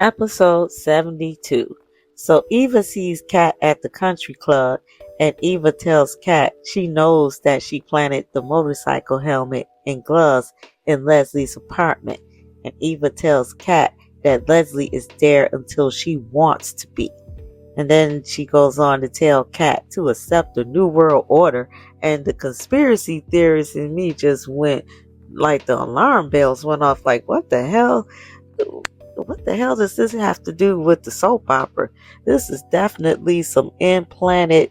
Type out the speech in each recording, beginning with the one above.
Episode 72. So Eva sees Kat at the country club, and Eva tells Kat she knows that she planted the motorcycle helmet and gloves in Leslie's apartment. And Eva tells Kat that Leslie is there until she wants to be. And then she goes on to tell Kat to accept the New World Order, and the conspiracy theorist in me just went like the alarm bells went off, like, what the hell? What the hell does this have to do with the soap opera? This is definitely some implanted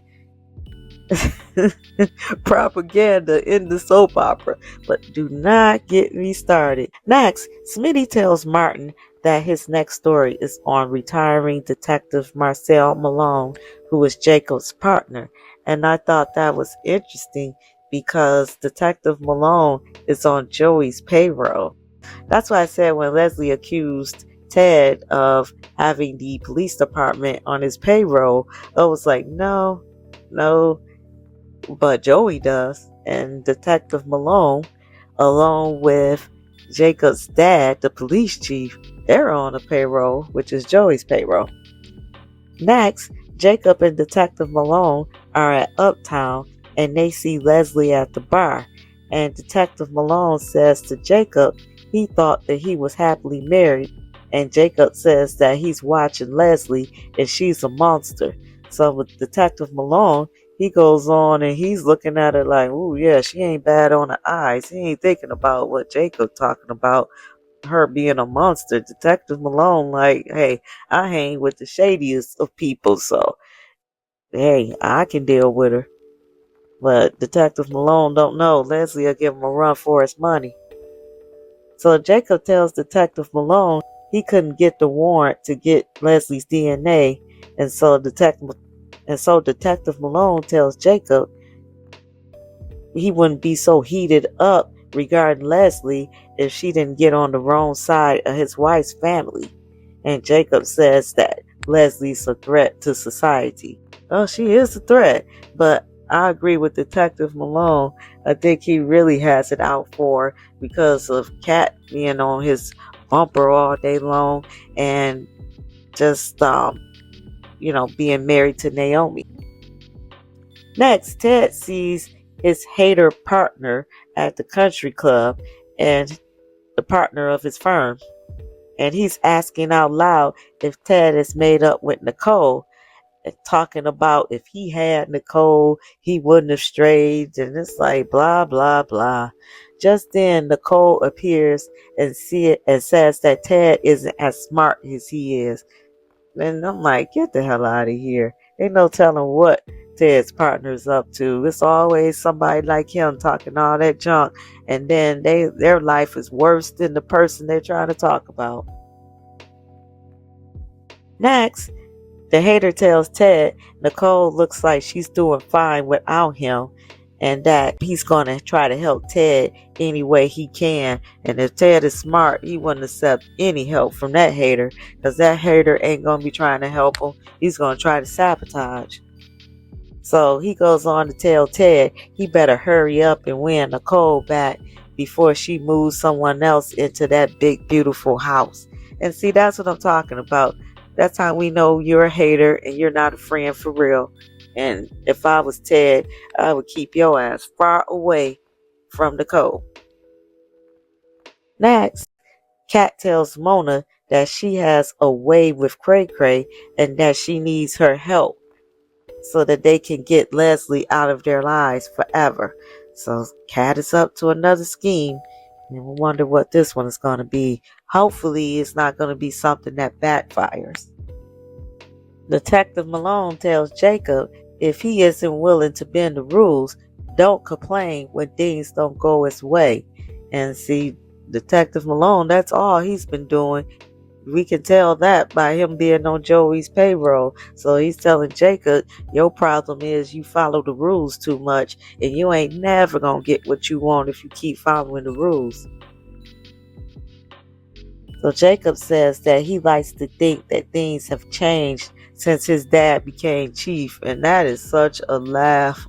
propaganda in the soap opera. But do not get me started. Next, Smitty tells Martin that his next story is on retiring detective Marcel Malone, who is Jacob's partner. And I thought that was interesting because Detective Malone is on Joey's payroll. That's why I said when Leslie accused Ted of having the police department on his payroll, I was like, no, but Joey does. And Detective Malone, along with Jacob's dad, the police chief, they're on a payroll, which is Joey's payroll. Next, Jacob and Detective Malone are at Uptown, and they see Leslie at the bar. And Detective Malone says to Jacob he thought that he was happily married, and Jacob says that he's watching Leslie and she's a monster. So with Detective Malone, he goes on and he's looking at her like, ooh yeah, she ain't bad on the eyes. He ain't thinking about what Jacob talking about, her being a monster. Detective Malone like, hey, I hang with the shadiest of people, so hey, I can deal with her. But Detective Malone don't know Leslie will give him a run for his money. So Jacob tells Detective Malone he couldn't get the warrant to get Leslie's DNA, and so Detective Malone tells Jacob he wouldn't be so heated up regarding Leslie if she didn't get on the wrong side of his wife's family. And Jacob says that Leslie's a threat to society. Oh, she is a threat, but I agree with Detective Malone. I think he really has it out for her because of Kat being on his bumper all day long and just being married to Naomi. Next, Ted sees his hater partner at the country club and the partner of his firm, and he's asking out loud if Ted is made up with Nicole, and talking about if he had Nicole, he wouldn't have strayed, and it's like blah blah blah. Just then, Nicole appears and says that Ted isn't as smart as he is, and I'm like, get the hell out of here! Ain't no telling what Ted's partner's up to. It's always somebody like him talking all that junk, and then their life is worse than the person they're trying to talk about. Next, the hater tells Ted Nicole looks like she's doing fine without him, and that he's going to try to help Ted any way he can. And if Ted is smart, he wouldn't accept any help from that hater, because that hater ain't going to be trying to help him. He's going to try to sabotage. So he goes on to tell Ted he better hurry up and win Nicole back before she moves someone else into that big beautiful house. And see, that's what I'm talking about. That's how we know you're a hater and you're not a friend for real. And if I was Ted, I would keep your ass far away from Nicole. Next, Kat tells Mona that she has a way with Cray Cray and that she needs her help so that they can get Leslie out of their lives forever. So Kat is up to another scheme, and we wonder what this one is going to be. Hopefully it's not going to be something that backfires. Detective Malone tells Jacob if he isn't willing to bend the rules, don't complain when things don't go his way. And see, Detective Malone, that's all he's been doing. We can tell that by him being on Joey's payroll. So he's telling Jacob, your problem is you follow the rules too much, and you ain't never gonna get what you want if you keep following the rules. So Jacob says that he likes to think that things have changed since his dad became chief, and that is such a laugh.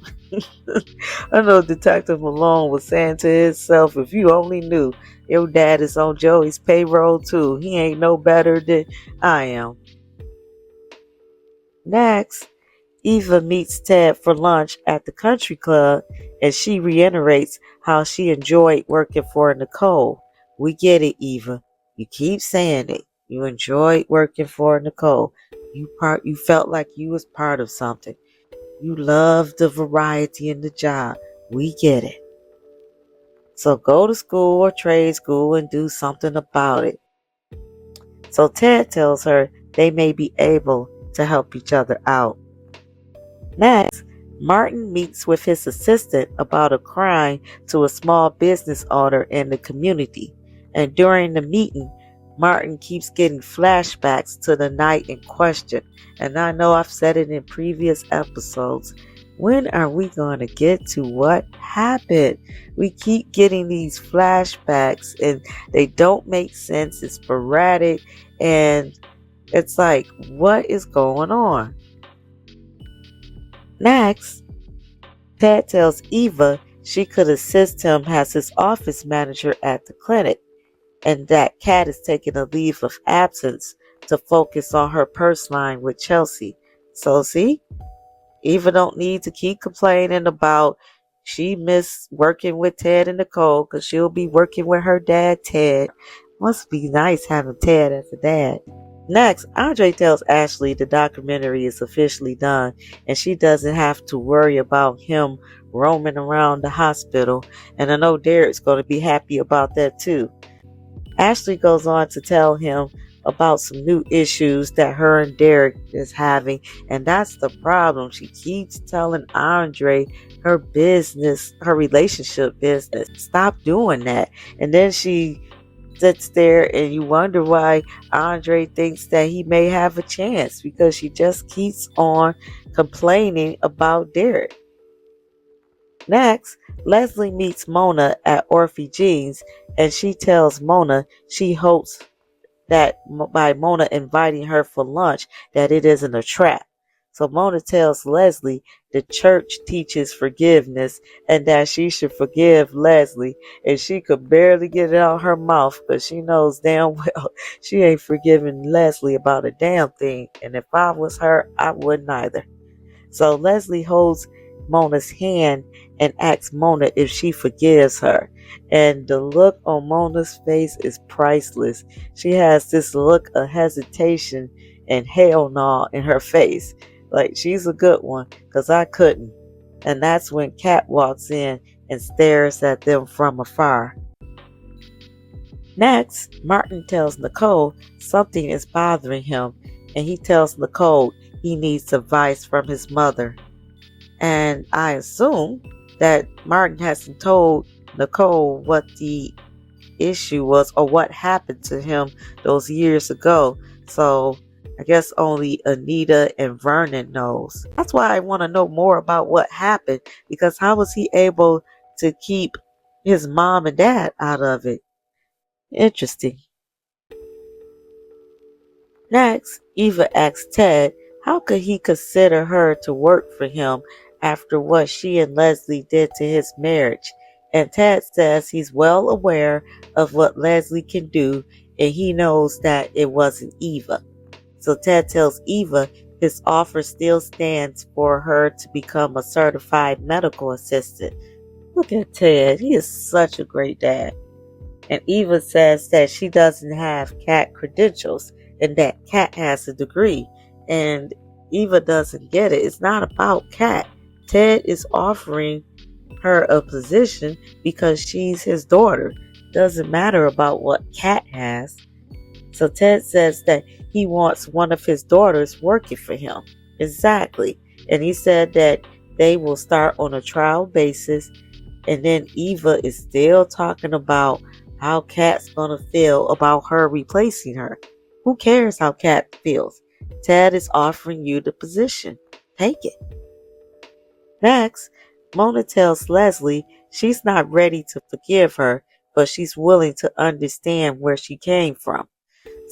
I know Detective Malone was saying to himself, if you only knew your dad is on Joey's payroll too, he ain't no better than I am. Next, Eva meets Ted for lunch at the country club, and she reiterates how she enjoyed working for Nicole. We get it, Eva. You keep saying it. You enjoyed working for Nicole. You felt like you was part of something. You loved the variety in the job. We get it. So go to school or trade school and do something about it. So Ted tells her they may be able to help each other out. Next, Martin meets with his assistant about a crime to a small business owner in the community. And during the meeting, Martin keeps getting flashbacks to the night in question. And I know I've said it in previous episodes. When are we going to get to what happened? We keep getting these flashbacks and they don't make sense. It's sporadic and it's like, what is going on? Next, Ted tells Eva she could assist him as his office manager at the clinic, and that Kat is taking a leave of absence to focus on her purse line with Chelsea. So see, Eva don't need to keep complaining about she missed working with Ted and Nicole because she'll be working with her dad, Ted. Must be nice having Ted as a dad. Next, Andre tells Ashley the documentary is officially done and she doesn't have to worry about him roaming around the hospital. And I know Derek's going to be happy about that too. Ashley goes on to tell him about some new issues that her and Derek is having, and that's the problem. She keeps telling Andre her business, her relationship business. Stop doing that. And then she sits there and you wonder why Andre thinks that he may have a chance because she just keeps on complaining about Derek. Next, Leslie meets Mona at Orphe Jeans and she tells Mona she hopes that by Mona inviting her for lunch that it isn't a trap. So Mona tells Leslie the church teaches forgiveness and that she should forgive Leslie, and she could barely get it out her mouth because she knows damn well she ain't forgiving Leslie about a damn thing, and if I was her I wouldn't either. So Leslie holds Mona's hand and asks Mona if she forgives her. And the look on Mona's face is priceless. She has this look of hesitation and hell no in her face. Like she's a good one because I couldn't. And that's when Kat walks in and stares at them from afar. Next, Martin tells Nicole something is bothering him, and he tells Nicole he needs advice from his mother. And I assume that Martin hasn't told Nicole what the issue was or what happened to him those years ago. So I guess only Anita and Vernon knows. That's why I want to know more about what happened, because how was he able to keep his mom and dad out of it? Interesting. Next, Eva asks Ted how could he consider her to work for him after what she and Leslie did to his marriage. And Ted says he's well aware of what Leslie can do and he knows that it wasn't Eva. So Ted tells Eva his offer still stands for her to become a certified medical assistant. Look at Ted, he is such a great dad. And Eva says that she doesn't have Kat credentials and that Kat has a degree. And Eva doesn't get it. It's not about Kat. Ted is offering her a position because she's his daughter. Doesn't matter about what Kat has. So Ted says that he wants one of his daughters working for him. Exactly. And he said that they will start on a trial basis. And then Eva is still talking about how Kat's gonna feel about her replacing her. Who cares how Kat feels? Ted is offering you the position. Take it. Next, Mona tells Leslie she's not ready to forgive her, but she's willing to understand where she came from.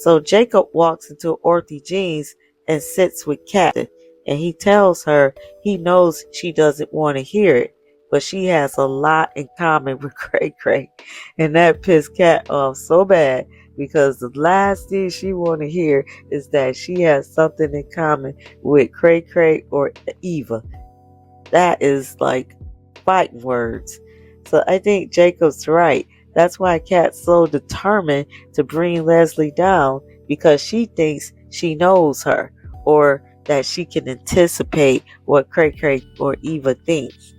So Jacob walks into Orthy Jean's and sits with Kat, and he tells her he knows she doesn't want to hear it, but she has a lot in common with Cray Cray. And that pissed Kat off so bad because the last thing she want to hear is that she has something in common with Cray Cray or Eva. That is like fighting words. So I think Jacob's right. That's why Kat's so determined to bring Leslie down, because she thinks she knows her, or that she can anticipate what Cray Cray or Eva thinks.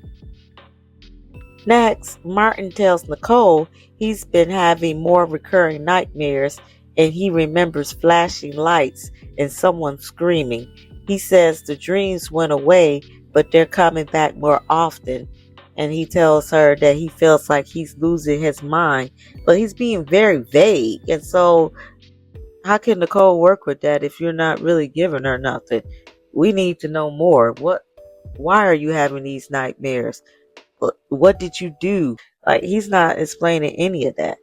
Next, Martin tells Nicole he's been having more recurring nightmares, and he remembers flashing lights and someone screaming. He says the dreams went away, but they're coming back more often. And he tells her that he feels like he's losing his mind, but he's being very vague. And so, how can Nicole work with that if you're not really giving her nothing? We need to know more. Why are you having these nightmares? What did you do? Like, he's not explaining any of that.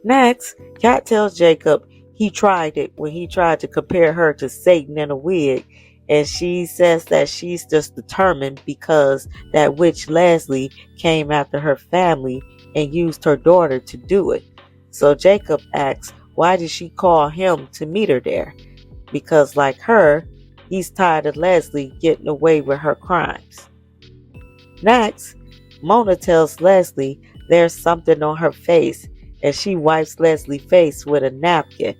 Next, Kat tells Jacob he tried it when he tried to compare her to Satan in a wig, and she says that she's just determined because that witch Leslie came after her family and used her daughter to do it. So Jacob asks, why did she call him to meet her there? Because like her, he's tired of Leslie getting away with her crimes. Next, Mona tells Leslie there's something on her face, and she wipes Leslie's face with a napkin.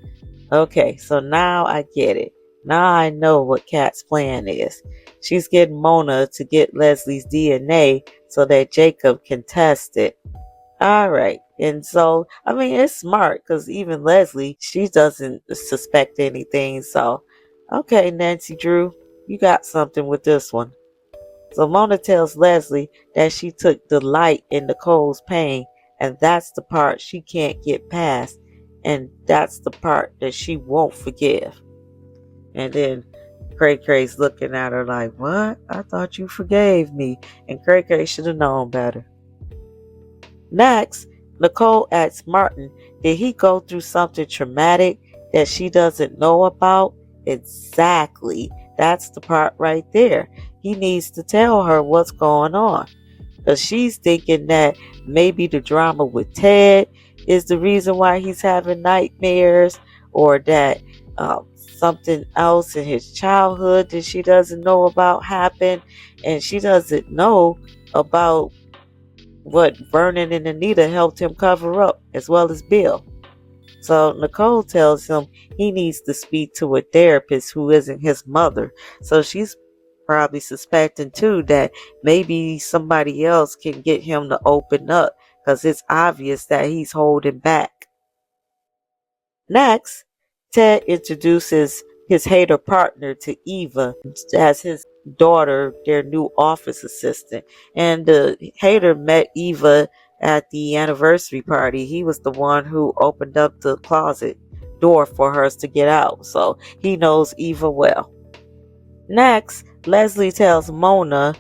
Okay, so now I get it. Now I know what Kat's plan is. She's getting Mona to get Leslie's DNA so that Jacob can test it. Alright, and so, I mean, it's smart because even Leslie, she doesn't suspect anything. So, okay, Nancy Drew, you got something with this one. So Mona tells Leslie that she took delight in Nicole's pain, and that's the part she can't get past, and that's the part that she won't forgive. And then Cray Cray's looking at her like, what? I thought you forgave me. And Cray Cray should have known better. Next, Nicole asks Martin, did he go through something traumatic that she doesn't know about? Exactly. That's the part right there. He needs to tell her what's going on. Because she's thinking that maybe the drama with Ted is the reason why he's having nightmares, or that something else in his childhood that she doesn't know about happened, and she doesn't know about what Vernon and Anita helped him cover up, as well as Bill. So Nicole tells him he needs to speak to a therapist who isn't his mother. So she's probably suspecting too that maybe somebody else can get him to open up, because it's obvious that he's holding back. Next, Ted introduces his hater partner to Eva as his daughter, their new office assistant. And the hater met Eva at the anniversary party. He was the one who opened up the closet door for her to get out. So he knows Eva well. Next, Leslie tells Mona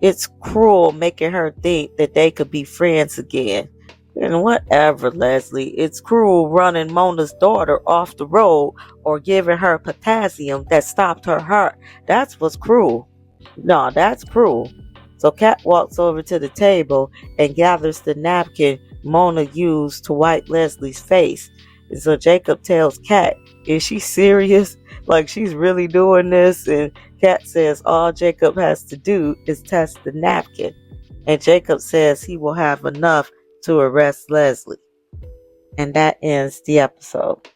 it's cruel making her think that they could be friends again. And whatever, Leslie, it's cruel running Mona's daughter off the road or giving her potassium that stopped her heart. That's what's cruel. No, that's cruel. So Kat walks over to the table and gathers the napkin Mona used to wipe Leslie's face. And so Jacob tells Kat, is she serious? Like she's really doing this? And Kat says all Jacob has to do is test the napkin. And Jacob says he will have enough to arrest Leslie. And that ends the episode.